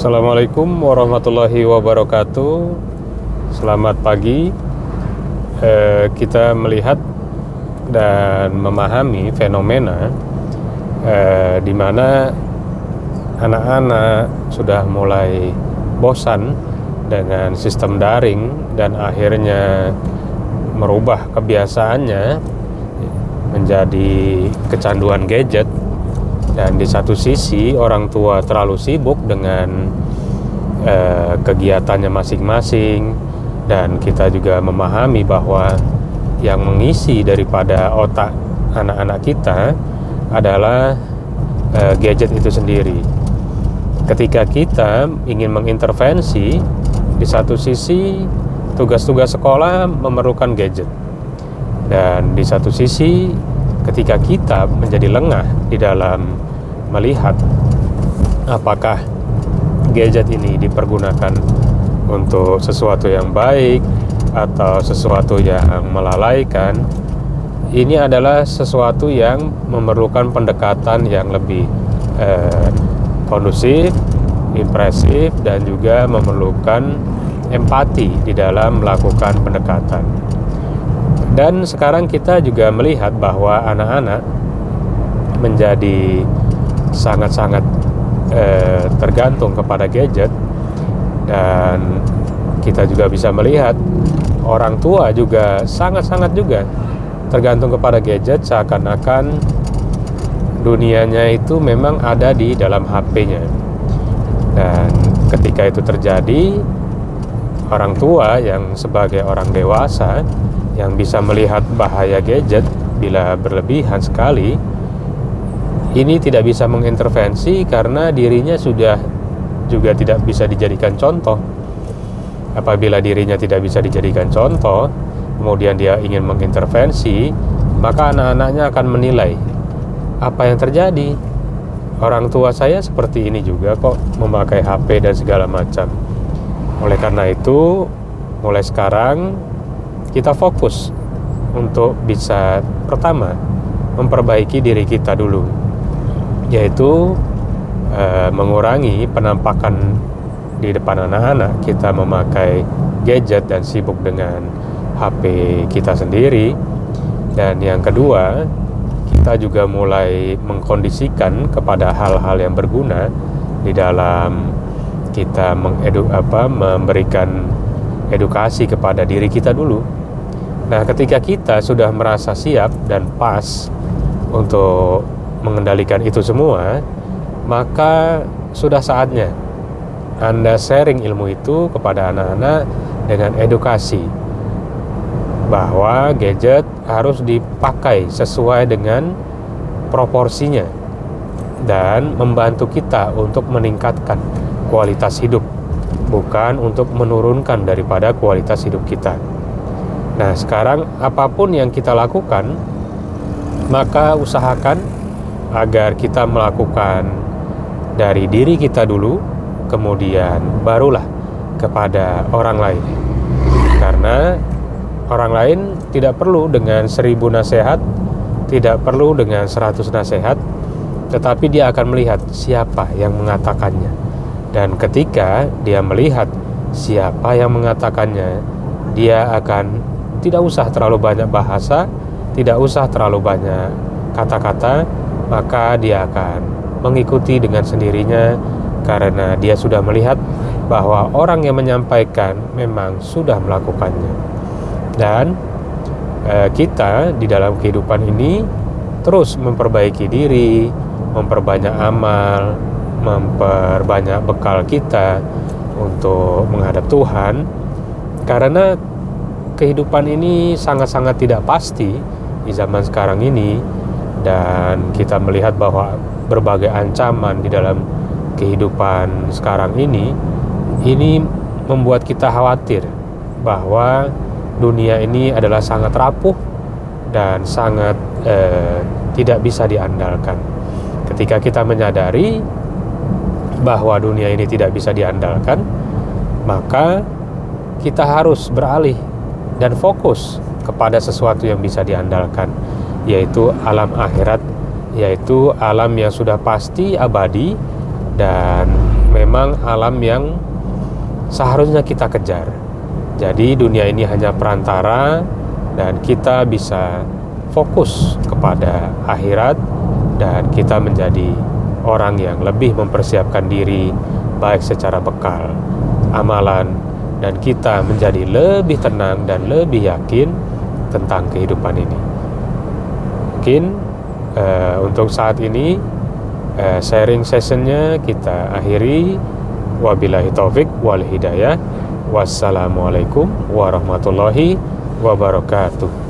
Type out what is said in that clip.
Assalamualaikum warahmatullahi wabarakatuh. Selamat pagi. Kita melihat dan memahami fenomena di mana anak-anak sudah mulai bosan dengan sistem daring dan akhirnya merubah kebiasaannya menjadi kecanduan gadget. Dan di satu sisi orang tua terlalu sibuk dengan kegiatannya masing-masing, dan kita juga memahami bahwa yang mengisi daripada otak anak-anak kita adalah gadget itu sendiri. Ketika kita ingin mengintervensi, di satu sisi tugas-tugas sekolah memerlukan gadget, dan di satu sisi ketika kita menjadi lengah di dalam melihat apakah gadget ini dipergunakan untuk sesuatu yang baik atau sesuatu yang melalaikan, ini adalah sesuatu yang memerlukan pendekatan yang lebih kondusif, impresif, dan juga memerlukan empati di dalam melakukan pendekatan. Dan sekarang kita juga melihat bahwa anak-anak menjadi sangat-sangat tergantung kepada gadget, dan kita juga bisa melihat orang tua juga sangat-sangat juga tergantung kepada gadget, seakan-akan dunianya itu memang ada di dalam HP-nya. Dan ketika itu terjadi, orang tua yang sebagai orang dewasa yang bisa melihat bahaya gadget bila berlebihan sekali, ini tidak bisa mengintervensi karena dirinya sudah juga tidak bisa dijadikan contoh. Apabila dirinya tidak bisa dijadikan contoh, kemudian dia ingin mengintervensi, maka anak-anaknya akan menilai apa yang terjadi. Orang tua saya seperti ini juga kok, memakai HP dan segala macam. Oleh karena itu, mulai sekarang kita fokus untuk bisa pertama memperbaiki diri kita dulu, yaitu mengurangi penampakan di depan anak-anak kita memakai gadget dan sibuk dengan HP kita sendiri. Dan yang kedua, kita juga mulai mengkondisikan kepada hal-hal yang berguna di dalam kita memberikan edukasi kepada diri kita dulu. Nah, ketika kita sudah merasa siap dan pas untuk mengendalikan itu semua, maka sudah saatnya Anda sharing ilmu itu kepada anak-anak dengan edukasi bahwa gadget harus dipakai sesuai dengan proporsinya dan membantu kita untuk meningkatkan kualitas hidup, bukan untuk menurunkan daripada kualitas hidup kita. Nah, sekarang apapun yang kita lakukan, maka usahakan agar kita melakukan dari diri kita dulu, kemudian barulah kepada orang lain. Karena orang lain tidak perlu dengan 1000 nasihat, tidak perlu dengan 100 nasihat, tetapi dia akan melihat siapa yang mengatakannya. Dan ketika dia melihat siapa yang mengatakannya, dia akan tidak usah terlalu banyak bahasa, tidak usah terlalu banyak kata-kata, maka dia akan mengikuti dengan sendirinya karena dia sudah melihat bahwa orang yang menyampaikan memang sudah melakukannya. Dan kita di dalam kehidupan ini terus memperbaiki diri, memperbanyak amal, memperbanyak bekal kita untuk menghadap Tuhan, karena kehidupan ini sangat-sangat tidak pasti di zaman sekarang ini, dan kita melihat bahwa berbagai ancaman di dalam kehidupan sekarang ini membuat kita khawatir bahwa dunia ini adalah sangat rapuh dan sangat tidak bisa diandalkan. Ketika kita menyadari bahwa dunia ini tidak bisa diandalkan, maka kita harus beralih dan fokus kepada sesuatu yang bisa diandalkan, yaitu alam akhirat, yaitu alam yang sudah pasti abadi dan memang alam yang seharusnya kita kejar. Jadi dunia ini hanya perantara, dan kita bisa fokus kepada akhirat, dan kita menjadi orang yang lebih mempersiapkan diri baik secara bekal, amalan, dan kita menjadi lebih tenang dan lebih yakin tentang kehidupan ini. Mungkin untuk saat ini sharing sessionnya kita akhiri. Wabillahi taufik wal hidayah. Wassalamualaikum warahmatullahi wabarakatuh.